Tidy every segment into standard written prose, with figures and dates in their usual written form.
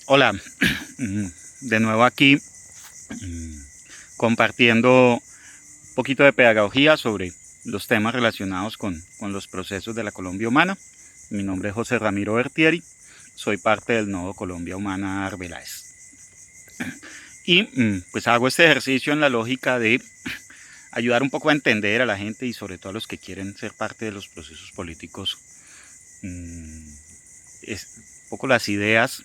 Hola, de nuevo aquí compartiendo un poquito de pedagogía sobre los temas relacionados con los procesos de la Colombia Humana. Mi nombre es José Ramiro Bertieri, soy parte del Nodo Colombia Humana Arbeláez. Y pues hago este ejercicio en la lógica de ayudar un poco a entender a la gente y sobre todo a los que quieren ser parte de los procesos políticos, un poco las ideas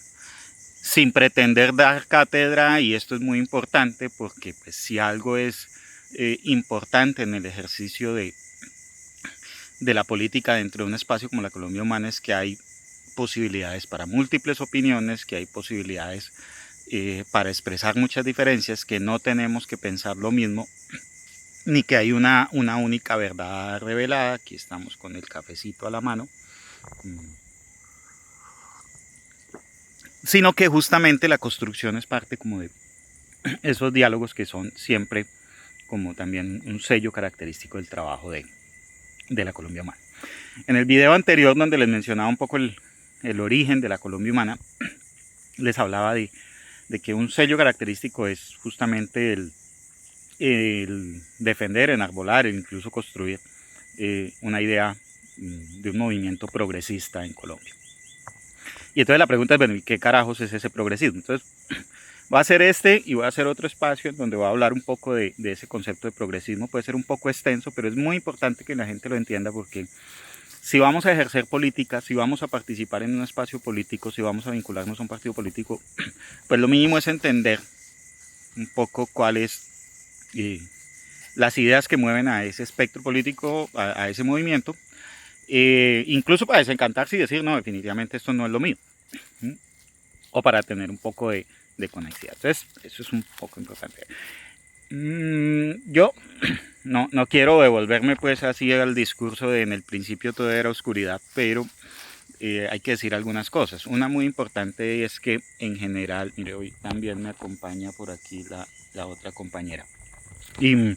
sin pretender dar cátedra, y esto es muy importante porque pues, si algo es importante en el ejercicio de la política dentro de un espacio como la Colombia Humana es que hay posibilidades para múltiples opiniones, que hay posibilidades para expresar muchas diferencias, que no tenemos que pensar lo mismo, ni que hay una única verdad revelada. Aquí estamos con el cafecito a la mano. Sino que justamente la construcción es parte como de esos diálogos que son siempre como también un sello característico del trabajo de la Colombia Humana. En el video anterior, donde les mencionaba un poco el origen de la Colombia Humana, les hablaba de que un sello característico es justamente el defender, enarbolar e incluso construir una idea de un movimiento progresista en Colombia. Y entonces la pregunta es, bueno, ¿y qué carajos es ese progresismo? Entonces, voy a hacer este y voy a hacer otro espacio en donde voy a hablar un poco de ese concepto de progresismo. Puede ser un poco extenso, pero es muy importante que la gente lo entienda, porque si vamos a ejercer política, si vamos a participar en un espacio político, si vamos a vincularnos a un partido político, pues lo mínimo es entender un poco cuáles las ideas que mueven a ese espectro político, a ese movimiento, incluso para desencantarse y decir, no, definitivamente esto no es lo mío, o para tener un poco de conexidad. Entonces, eso es un poco importante. Yo no quiero devolverme pues así al discurso de en el principio todo era oscuridad, pero hay que decir algunas cosas. Una muy importante es que en general, mire, hoy también me acompaña por aquí la otra compañera. Y en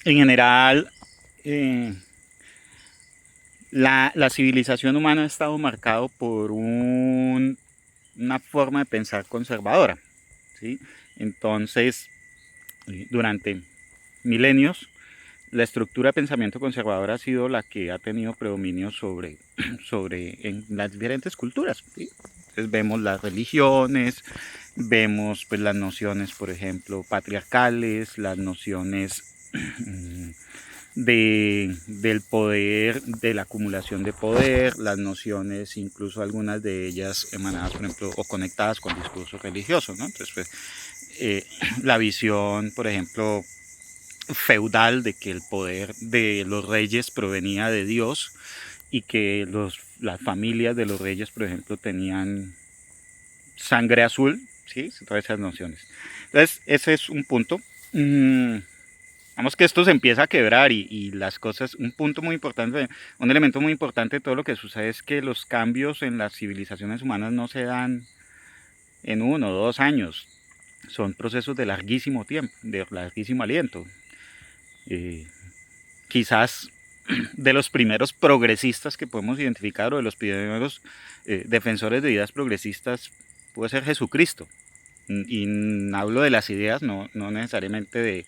general, la civilización humana ha estado marcado por una forma de pensar conservadora, ¿sí? Entonces, durante milenios, la estructura de pensamiento conservador ha sido la que ha tenido predominio sobre en las diferentes culturas, ¿sí? Entonces vemos las religiones, vemos pues las nociones, por ejemplo, patriarcales, las nociones del poder, de la acumulación de poder, las nociones, incluso algunas de ellas emanadas, por ejemplo, o conectadas con discursos religiosos, ¿no? Entonces, pues, la visión, por ejemplo, feudal de que el poder de los reyes provenía de Dios y que las familias de los reyes, por ejemplo, tenían sangre azul, ¿sí? Todas esas nociones. Entonces, ese es un punto. Vamos que esto se empieza a quebrar y las cosas, un punto muy importante, un elemento muy importante de todo lo que sucede es que los cambios en las civilizaciones humanas no se dan en 1 o 2 años, son procesos de larguísimo tiempo, de larguísimo aliento. Quizás de los primeros progresistas que podemos identificar, o de los primeros defensores de ideas progresistas, puede ser Jesucristo. Y hablo de las ideas, no necesariamente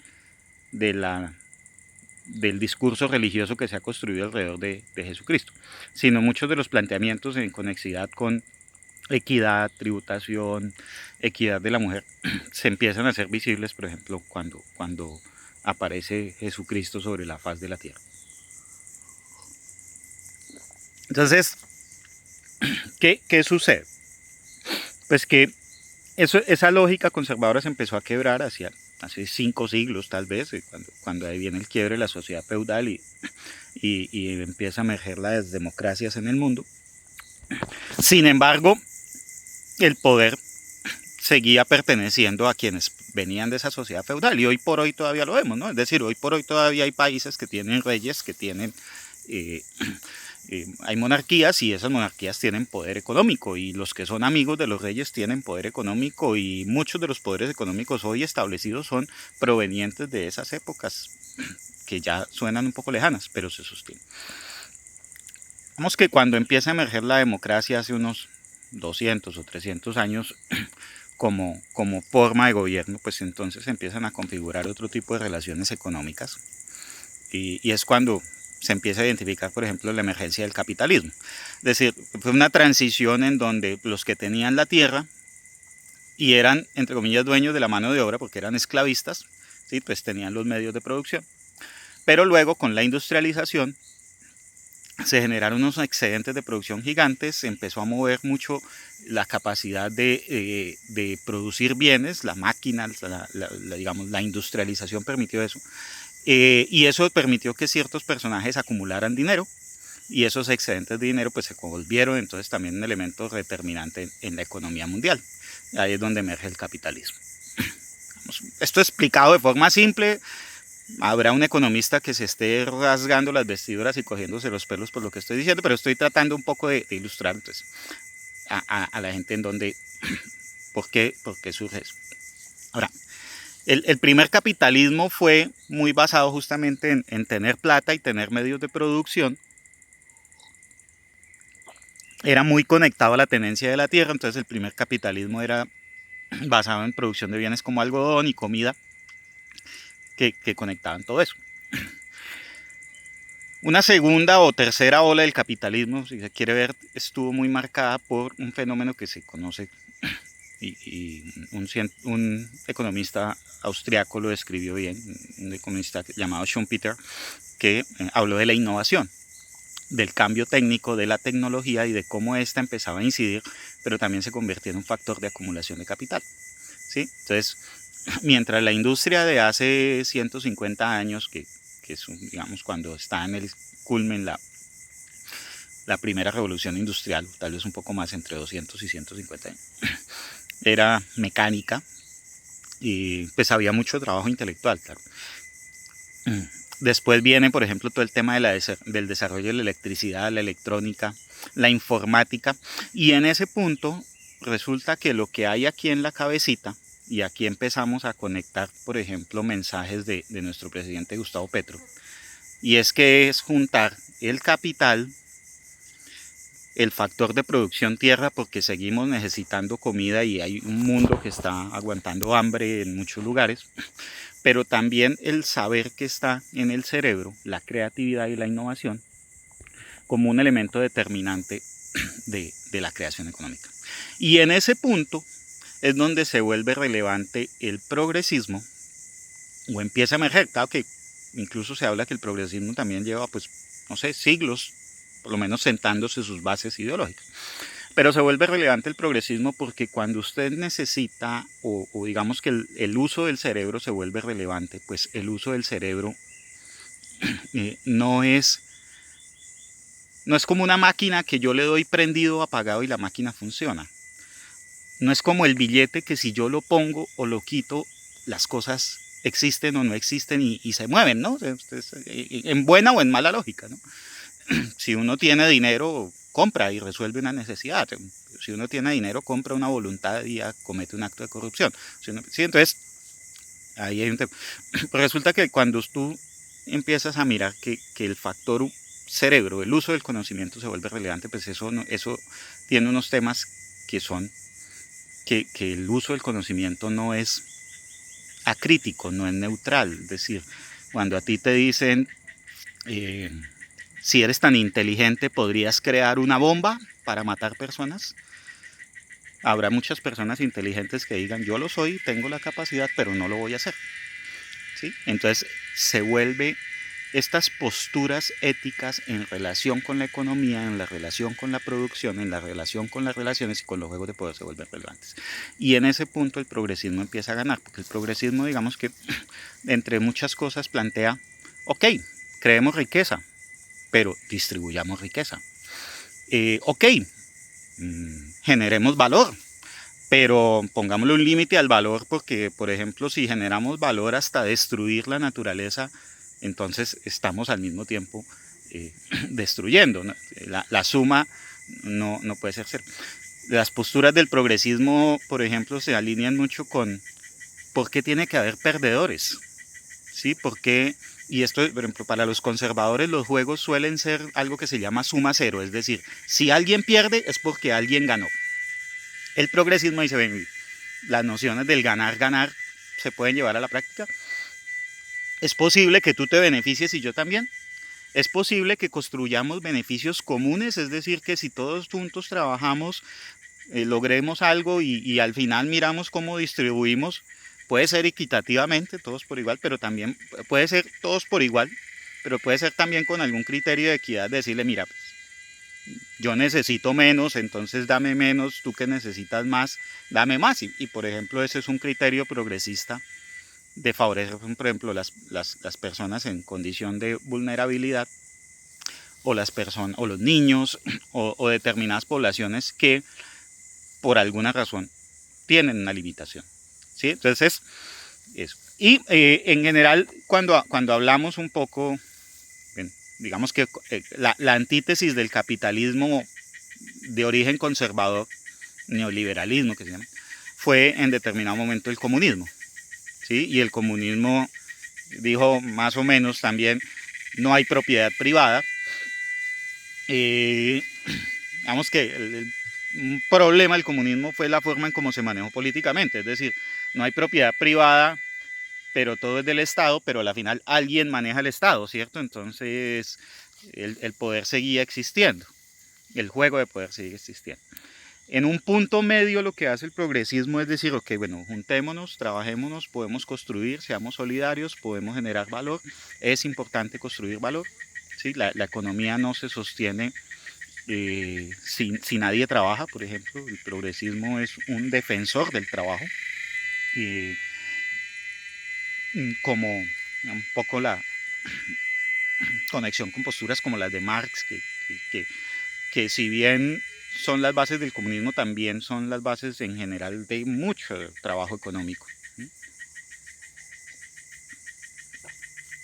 del discurso religioso que se ha construido alrededor de Jesucristo, sino muchos de los planteamientos en conexidad con equidad, tributación, equidad de la mujer, se empiezan a hacer visibles, por ejemplo, cuando aparece Jesucristo sobre la faz de la tierra. Entonces, ¿qué sucede? Pues que esa lógica conservadora se empezó a quebrar hace 5 siglos tal vez, cuando ahí viene el quiebre de la sociedad feudal y empieza a emerger las democracias en el mundo. Sin embargo, el poder seguía perteneciendo a quienes venían de esa sociedad feudal, y hoy por hoy todavía lo vemos, ¿no? Es decir, hoy por hoy todavía hay países que tienen reyes, que tienen hay monarquías, y esas monarquías tienen poder económico, y los que son amigos de los reyes tienen poder económico, y muchos de los poderes económicos hoy establecidos son provenientes de esas épocas que ya suenan un poco lejanas, pero se sostienen. Vamos que cuando empieza a emerger la democracia hace unos 200 o 300 años como forma de gobierno, pues entonces empiezan a configurar otro tipo de relaciones económicas y es cuando se empieza a identificar, por ejemplo, la emergencia del capitalismo. Es decir, fue una transición en donde los que tenían la tierra y eran, entre comillas, dueños de la mano de obra porque eran esclavistas, ¿sí? Pues tenían los medios de producción. Pero luego, con la industrialización, se generaron unos excedentes de producción gigantes, se empezó a mover mucho la capacidad de producir bienes, la máquina, digamos, la industrialización permitió eso. Y eso permitió que ciertos personajes acumularan dinero y esos excedentes de dinero pues se volvieron entonces también un elemento determinante en la economía mundial. Ahí es donde emerge el capitalismo. Esto explicado de forma simple, habrá un economista que se esté rasgando las vestiduras y cogiéndose los pelos por lo que estoy diciendo, pero estoy tratando un poco de ilustrar entonces, a la gente en donde, ¿por qué surge eso? Ahora, el primer capitalismo fue muy basado justamente en tener plata y tener medios de producción. Era muy conectado a la tenencia de la tierra, entonces el primer capitalismo era basado en producción de bienes como algodón y comida que conectaban todo eso. Una segunda o tercera ola del capitalismo, si se quiere ver, estuvo muy marcada por un fenómeno que se conoce y un economista austriaco lo describió bien, un economista llamado Schumpeter, que habló de la innovación, del cambio técnico, de la tecnología y de cómo ésta empezaba a incidir, pero también se convertía en un factor de acumulación de capital, ¿sí? Entonces, mientras la industria de hace 150 años, que es, digamos, cuando está en el culmen la primera revolución industrial, tal vez un poco más, entre 200 y 150 años, era mecánica y pues había mucho trabajo intelectual, claro. Después viene, por ejemplo, todo el tema del desarrollo de la electricidad, la electrónica, la informática, y en ese punto resulta que lo que hay aquí en la cabecita, y aquí empezamos a conectar, por ejemplo, mensajes de nuestro presidente Gustavo Petro, y es que es juntar el capital, el factor de producción tierra, porque seguimos necesitando comida y hay un mundo que está aguantando hambre en muchos lugares, pero también el saber que está en el cerebro, la creatividad y la innovación, como un elemento determinante de la creación económica. Y en ese punto es donde se vuelve relevante el progresismo, o empieza a emerger. Claro que incluso se habla que el progresismo también lleva, pues, no sé, siglos, por lo menos sentándose sus bases ideológicas. Pero se vuelve relevante el progresismo porque cuando usted necesita, o digamos que el uso del cerebro se vuelve relevante, pues el uso del cerebro no es como una máquina que yo le doy prendido o apagado y la máquina funciona. No es como el billete que si yo lo pongo o lo quito, las cosas existen o no existen y se mueven, ¿no? En buena o en mala lógica, ¿no? Si uno tiene dinero, compra y resuelve una necesidad. Si uno tiene dinero, compra una voluntad y comete un acto de corrupción. ¿Sí? Entonces, ahí hay un tema. Pero resulta que cuando tú empiezas a mirar que el factor cerebro, el uso del conocimiento se vuelve relevante, pues eso tiene unos temas que son que el uso del conocimiento no es acrítico, no es neutral. Es decir, cuando a ti te dicen... si eres tan inteligente, ¿podrías crear una bomba para matar personas? Habrá muchas personas inteligentes que digan, yo lo soy, tengo la capacidad, pero no lo voy a hacer. ¿Sí? Entonces se vuelve estas posturas éticas en relación con la economía, en la relación con la producción, en la relación con las relaciones y con los juegos de poder se vuelven relevantes. Y en ese punto el progresismo empieza a ganar, porque el progresismo, digamos que entre muchas cosas plantea, ok, creemos riqueza, pero distribuyamos riqueza. Ok, generemos valor, pero pongámosle un límite al valor porque, por ejemplo, si generamos valor hasta destruir la naturaleza, entonces estamos al mismo tiempo destruyendo, ¿no? La suma no puede ser cero. Las posturas del progresismo, por ejemplo, se alinean mucho con por qué tiene que haber perdedores, ¿sí? Porque, y esto, por ejemplo, para los conservadores los juegos suelen ser algo que se llama suma cero, es decir, si alguien pierde es porque alguien ganó. El progresismo dice, ven, las nociones del ganar, ganar se pueden llevar a la práctica. Es posible que tú te beneficies y yo también. Es posible que construyamos beneficios comunes, es decir, que si todos juntos trabajamos, logremos algo y al final miramos cómo distribuimos. Puede ser equitativamente, todos por igual, pero también puede ser todos por igual, pero puede ser también con algún criterio de equidad, decirle, mira, pues, yo necesito menos, entonces dame menos, tú que necesitas más, dame más. Y por ejemplo, ese es un criterio progresista de favorecer, por ejemplo, las personas en condición de vulnerabilidad o las personas o los niños o determinadas poblaciones que por alguna razón tienen una limitación, ¿sí? Entonces, eso. Y en general, cuando hablamos un poco, digamos que la antítesis del capitalismo de origen conservador, neoliberalismo que se llama, fue en determinado momento el comunismo, ¿sí? Y el comunismo dijo más o menos también, no hay propiedad privada. Digamos que un problema del comunismo fue la forma en cómo se manejó políticamente, es decir, no hay propiedad privada, pero todo es del Estado, pero al final alguien maneja el Estado, ¿cierto? Entonces el poder seguía existiendo, el juego de poder sigue existiendo. En un punto medio lo que hace el progresismo es decir, ok, bueno, juntémonos, trabajémonos, podemos construir, seamos solidarios, podemos generar valor, es importante construir valor, ¿sí? La economía no se sostiene si nadie trabaja, por ejemplo. El progresismo es un defensor del trabajo, como un poco la conexión con posturas como las de Marx, que si bien son las bases del comunismo, también son las bases en general de mucho trabajo económico.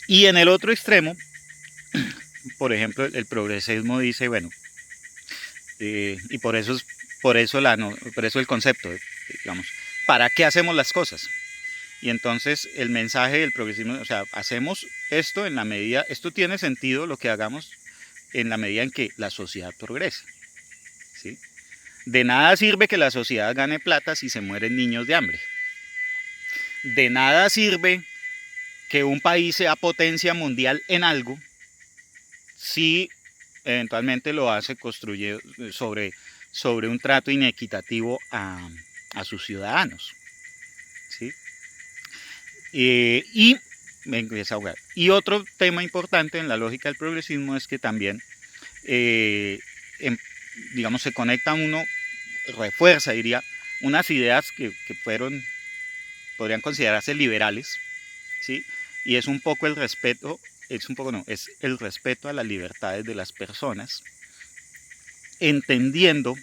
Y en el otro extremo, por ejemplo, el progresismo dice, bueno, y por eso el concepto, digamos, ¿para qué hacemos las cosas? Y entonces el mensaje del progresismo, o sea, hacemos esto en la medida, esto tiene sentido lo que hagamos en la medida en que la sociedad progrese, ¿sí? De nada sirve que la sociedad gane plata si se mueren niños de hambre. De nada sirve que un país sea potencia mundial en algo si eventualmente lo hace construye sobre un trato inequitativo a sus ciudadanos, ¿sí? Y me empieza a ahogar. Y otro tema importante en la lógica del progresismo es que también, digamos, se conecta uno, refuerza, diría, unas ideas que podrían considerarse liberales, ¿sí? Y es un poco el respeto, es el respeto a las libertades de las personas, entendiendo,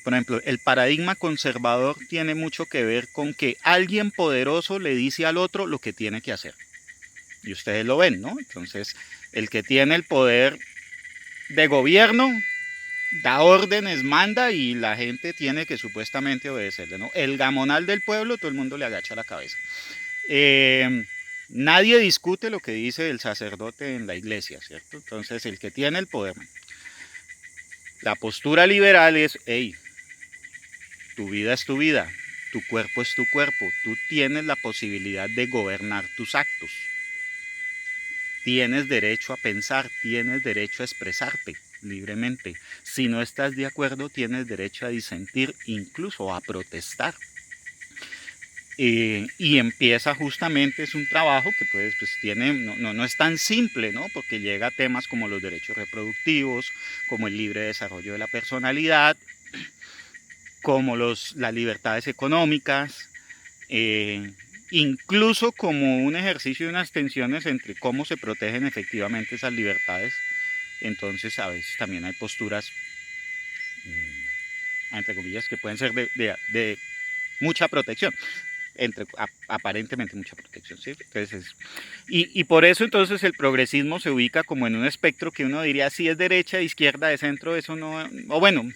por ejemplo, el paradigma conservador tiene mucho que ver con que alguien poderoso le dice al otro lo que tiene que hacer. Y ustedes lo ven, ¿no? Entonces, el que tiene el poder de gobierno da órdenes, manda y la gente tiene que supuestamente obedecerle, ¿no? El gamonal del pueblo, todo el mundo le agacha la cabeza. Nadie discute lo que dice el sacerdote en la iglesia, ¿cierto? Entonces, el que tiene el poder. La postura liberal es, hey, tu vida es tu vida, tu cuerpo es tu cuerpo, tú tienes la posibilidad de gobernar tus actos. Tienes derecho a pensar, tienes derecho a expresarte libremente. Si no estás de acuerdo, tienes derecho a disentir, incluso a protestar. Y empieza justamente, es un trabajo que pues tiene, no es tan simple, ¿no? Porque llega a temas como los derechos reproductivos, como el libre desarrollo de la personalidad, como las libertades económicas, incluso como un ejercicio de unas tensiones entre cómo se protegen efectivamente esas libertades. Entonces a veces también hay posturas, entre comillas, que pueden ser de mucha protección, aparentemente mucha protección, ¿sí? Entonces, y por eso entonces el progresismo se ubica como en un espectro que uno diría si es derecha, izquierda, de centro, eso no, o bueno,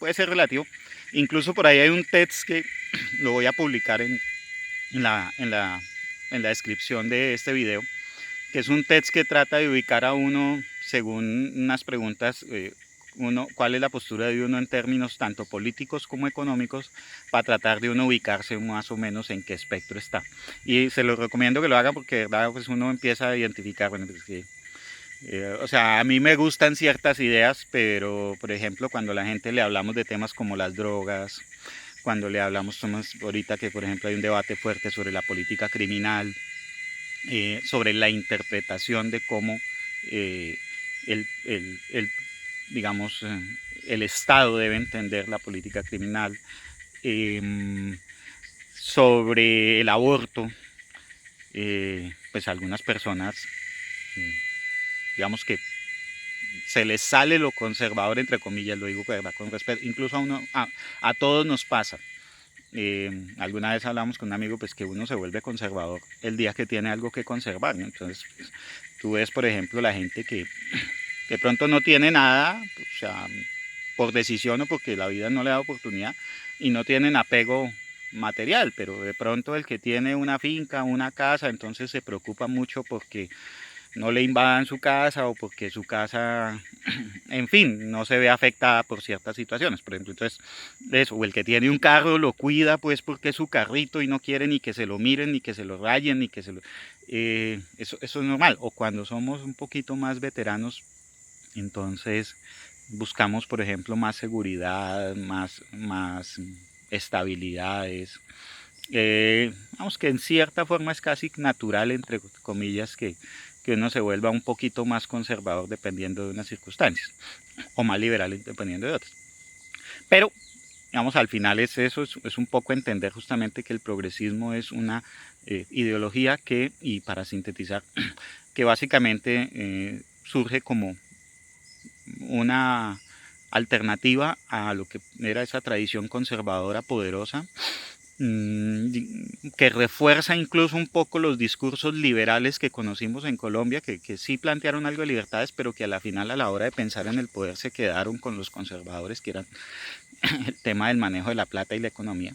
puede ser relativo. Incluso por ahí hay un text que lo voy a publicar en la descripción de este video, que es un text que trata de ubicar a uno según unas preguntas cuál es la postura de uno en términos tanto políticos como económicos, para tratar de uno ubicarse más o menos en qué espectro está. Y se lo recomiendo que lo haga porque, ¿verdad? Pues uno empieza a identificar, bueno, pues que, o sea, a mí me gustan ciertas ideas, pero por ejemplo, cuando a la gente le hablamos de temas como las drogas, cuando le hablamos, ahorita que por ejemplo hay un debate fuerte sobre la política criminal, sobre la interpretación de cómo eh, el, digamos, el Estado debe entender la política criminal, sobre el aborto, pues algunas personas, digamos que se les sale lo conservador, entre comillas, lo digo ¿verdad? Con respeto, incluso a todos nos pasa. Alguna vez hablamos con un amigo pues que uno se vuelve conservador el día que tiene algo que conservar, ¿no? Entonces pues, tú ves por ejemplo la gente que de pronto no tiene nada, o sea, por decisión o porque la vida no le da oportunidad y no tienen apego material, pero de pronto el que tiene una finca, una casa, entonces se preocupa mucho porque no le invadan su casa o porque su casa, en fin, no se ve afectada por ciertas situaciones. Por ejemplo, entonces, eso, o el que tiene un carro lo cuida pues porque es su carrito y no quiere ni que se lo miren, ni que se lo rayen, ni que se lo... eso es normal. O cuando somos un poquito más veteranos, entonces buscamos, por ejemplo, más seguridad, más estabilidades. Vamos que en cierta forma es casi natural, entre comillas, que uno se vuelva un poquito más conservador dependiendo de unas circunstancias, o más liberal dependiendo de otras. Pero, digamos, al final es eso, es un poco entender justamente que el progresismo es una ideología que, y para sintetizar, que básicamente surge como una alternativa a lo que era esa tradición conservadora poderosa, que refuerza incluso un poco los discursos liberales que conocimos en Colombia, que sí plantearon algo de libertades, pero que a la final a la hora de pensar en el poder se quedaron con los conservadores, que eran el tema del manejo de la plata y la economía.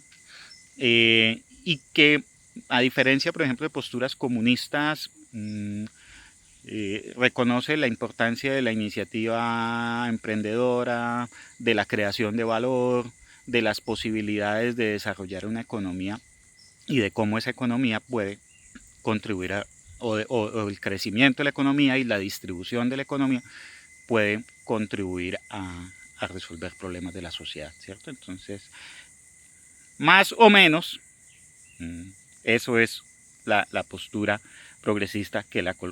Y que a diferencia, por ejemplo, de posturas comunistas, reconoce la importancia de la iniciativa emprendedora, de la creación de valor, de las posibilidades de desarrollar una economía y de cómo esa economía puede contribuir o el crecimiento de la economía y la distribución de la economía puede contribuir a resolver problemas de la sociedad, ¿cierto? Entonces, más o menos, eso es la postura progresista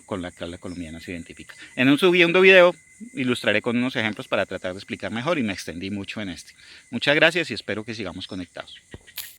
con la que la colombiana se identifica. En un siguiente video ilustraré con unos ejemplos para tratar de explicar mejor y me extendí mucho en este. Muchas gracias y espero que sigamos conectados.